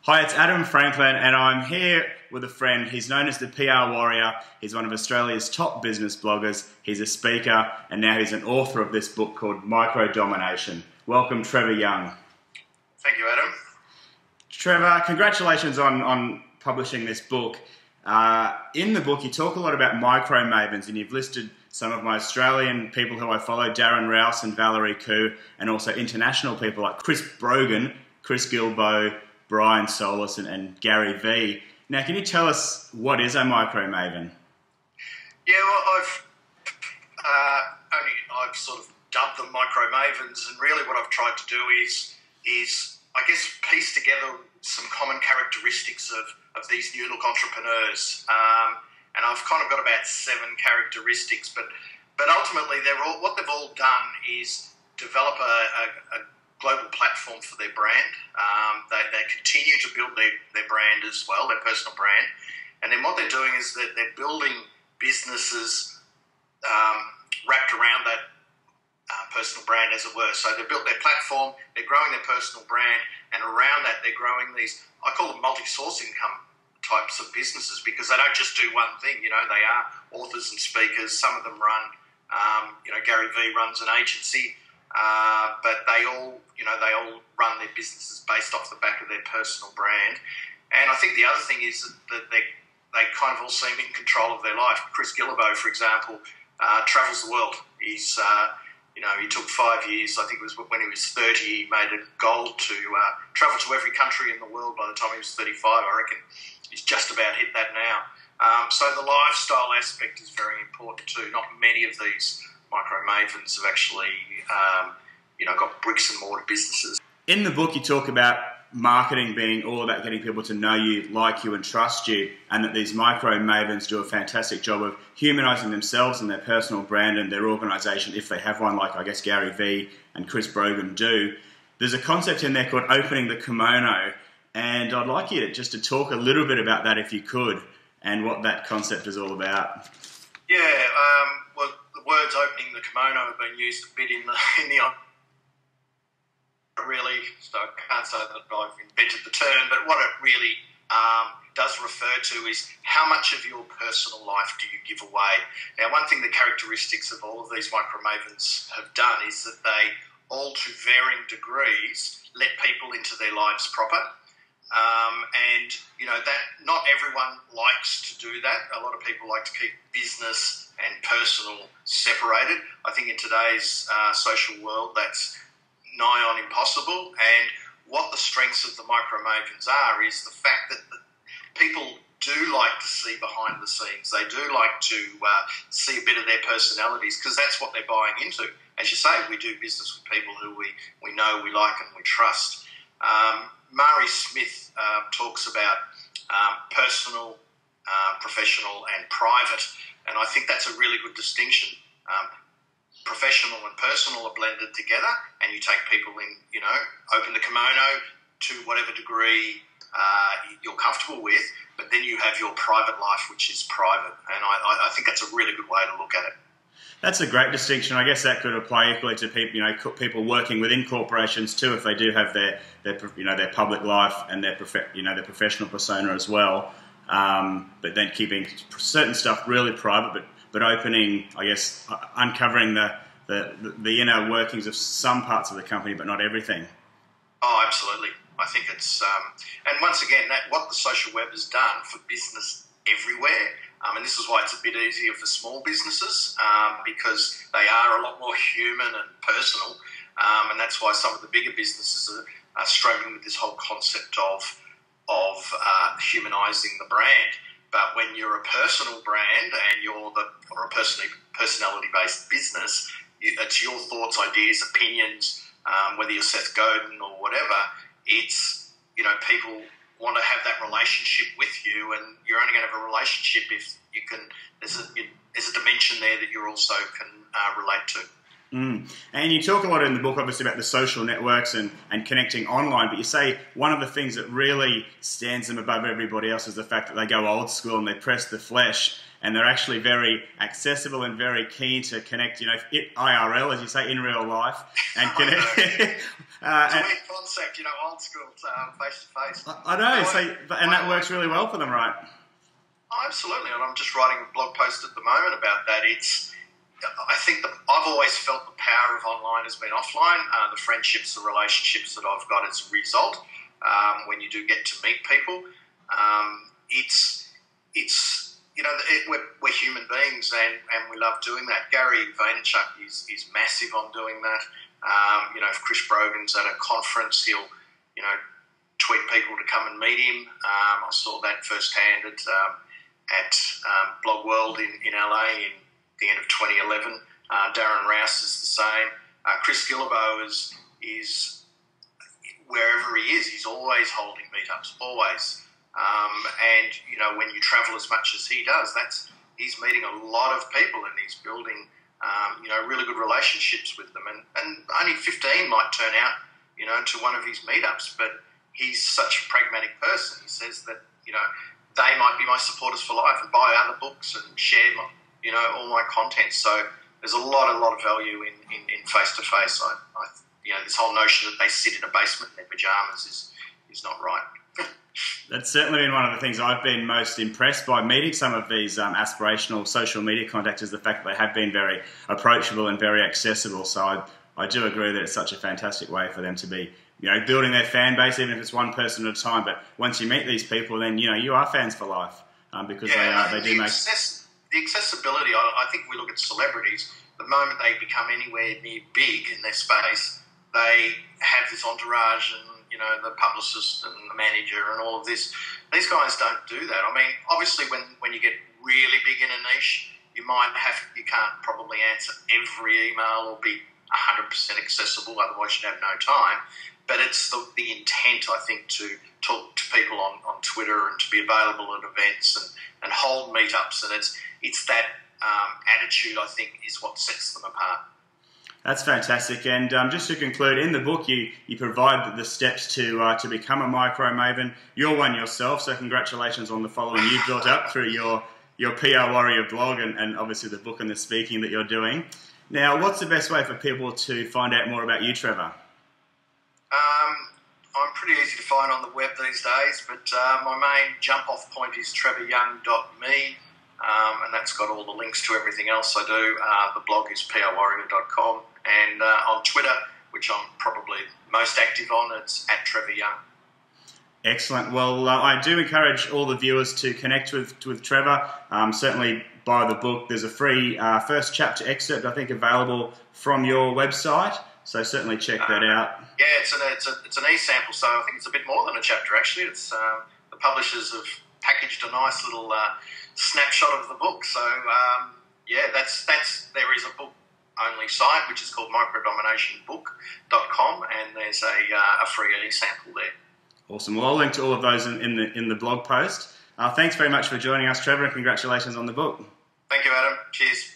Hi, it's Adam Franklin, and I'm here with a friend. He's known as the PR Warrior. He's one of Australia's top business bloggers. He's a speaker, and now he's an author of this book called Micro Domination. Welcome, Trevor Young. Thank you, Adam. Trevor, congratulations on publishing this book. In the book, you talk a lot about micro mavens, and you've listed some of my Australian people who I follow, Darren Rowse and Valerie Khoo, and also international people like Brogan, Chris Guillebeau, Brian Solis and Gary V. Now, can you tell us what is a micro maven? Yeah, well, I've sort of dubbed them micro mavens, and really what I've tried to do is I guess piece together some common characteristics of these new look entrepreneurs. And I've kind of got about 7 characteristics, but ultimately what they've all done is develop a global platform for their brand. They continue to build their brand as well, their personal brand. And then what they're doing is that they're building businesses wrapped around that personal brand, as it were. So they've built their platform, they're growing their personal brand, and around that they're growing these, I call them multi-source income types of businesses, because they don't just do one thing. You know, they are authors and speakers. Some of them run, Gary V runs an agency. But they all run their businesses based off the back of their personal brand. And I think the other thing is that they kind of all seem in control of their life. Chris Guillebeau, for example, travels the world. He's, he took 5 years. I think it was when he was 30, he made a goal to travel to every country in the world by the time he was 35. I reckon he's just about hit that now. So the lifestyle aspect is very important too. Not many of these micro mavens have actually, got bricks and mortar businesses. In the book, you talk about marketing being all about getting people to know you, like you, and trust you, and that these micro mavens do a fantastic job of humanising themselves and their personal brand and their organisation, if they have one, like I guess Gary V and Chris Brogan do. There's a concept in there called opening the kimono, and I'd like you to talk a little bit about that, if you could, and what that concept is all about. Yeah, well, the words opening the kimono have been used a bit in the really, so I can't say that I've invented the term, but what it really does refer to is how much of your personal life do you give away. Now, one thing the characteristics of all of these micro mavens have done is that they, all to varying degrees, let people into their lives proper. That not everyone likes to do that. A lot of people like to keep business and personal separated. I think in today's social world, that's nigh on impossible. And what the strengths of the micro mavens are is the fact that people do like to see behind the scenes. They do like to see a bit of their personalities, because that's what they're buying into. As you say, we do business with people who we know, we like, and we trust. Mari Smith talks about personal, professional, and private, and I think that's a really good distinction. Professional and personal are blended together, and you take people in, open the kimono to whatever degree you're comfortable with, but then you have your private life, which is private, and I think that's a really good way to look at it. That's a great distinction. I guess that could apply equally to people, people working within corporations too, if they do have their public life and their professional persona as well. But then keeping certain stuff really private, but opening, I guess, uncovering the inner workings of some parts of the company, but not everything. Oh, absolutely. I think it's, and once again, what the social web has done for business everywhere. And this is why it's a bit easier for small businesses, because they are a lot more human and personal. And that's why some of the bigger businesses are struggling with this whole concept of humanising the brand. But when you're a personal brand and or a personality-based business, it's your thoughts, ideas, opinions, whether you're Seth Godin or whatever, it's, people want to have that relationship with you, and you're only going to have a relationship if you can. There's a dimension there that you also can relate to. And you talk a lot in the book, obviously, about the social networks and connecting online, but you say one of the things that really stands them above everybody else is the fact that they go old school and they press the flesh. and they're actually very accessible and very keen to connect, you know, IRL, as you say, in real life, and connect. It's a weird concept, you know, old school, face-to-face. I know, and that works really well for them, right? Oh, absolutely, and I'm just writing a blog post at the moment about that. I think that I've always felt the power of online has been offline. The friendships, the relationships that I've got as a result, when you do get to meet people, it's you know, we're human beings and we love doing that. Gary Vaynerchuk is massive on doing that. You know, if Chris Brogan's at a conference, he'll, you know, tweet people to come and meet him. I saw that firsthand at Blog World in LA in the end of 2011. Darren Rowse is the same. Chris Guillebeau is wherever he is, he's always holding meetups, always. And, you know, when you travel as much as he does, he's meeting a lot of people and he's building, you know, really good relationships with them. And only 15 might turn out, you know, to one of his meetups, but he's such a pragmatic person. He says that, you know, they might be my supporters for life and buy other books and share, you know, all my content. So there's a lot of value in face-to-face. You know, this whole notion that they sit in a basement in their pajamas is not right. That's certainly been one of the things I've been most impressed by meeting some of these aspirational social media contacts, is the fact that they have been very approachable and very accessible. So I do agree that it's such a fantastic way for them to be, you know, building their fan base, even if it's one person at a time. But once you meet these people, then, you know, you are fans for life, because they do make... The accessibility, I think we look at celebrities, the moment they become anywhere near big in their space, they have this entourage and, you know, the publicist and the manager and all of this. These guys don't do that. I mean, obviously when you get really big in a niche, you can't probably answer every email or be 100% accessible, otherwise you'd have no time. But it's the intent, I think, to talk to people on Twitter and to be available at events and hold meetups. And it's that attitude, I think, is what sets them apart. That's fantastic. And just to conclude, in the book you provide the steps to become a micro maven. You're one yourself, so congratulations on the following you've built up through your PR Warrior blog and obviously the book and the speaking that you're doing. Now, what's the best way for people to find out more about you, Trevor? I'm pretty easy to find on the web these days, but my main jump-off point is trevoryoung.me, and that's got all the links to everything else I do. The blog is prwarrior.com, and on Twitter, which I'm probably most active on, it's @TrevorYoung. Excellent. Well, I do encourage all the viewers to connect with Trevor. Certainly buy the book. There's a free first chapter excerpt, I think, available from your website. So certainly check that out. Yeah, it's an e-sample, so I think it's a bit more than a chapter, actually. It's the publishers have packaged a nice little snapshot of the book. So, yeah, there is a book-only site, which is called microdominationbook.com, and there's a free e-sample there. Awesome. Well, I'll link to all of those in the blog post. Thanks very much for joining us, Trevor, and congratulations on the book. Thank you, Adam. Cheers.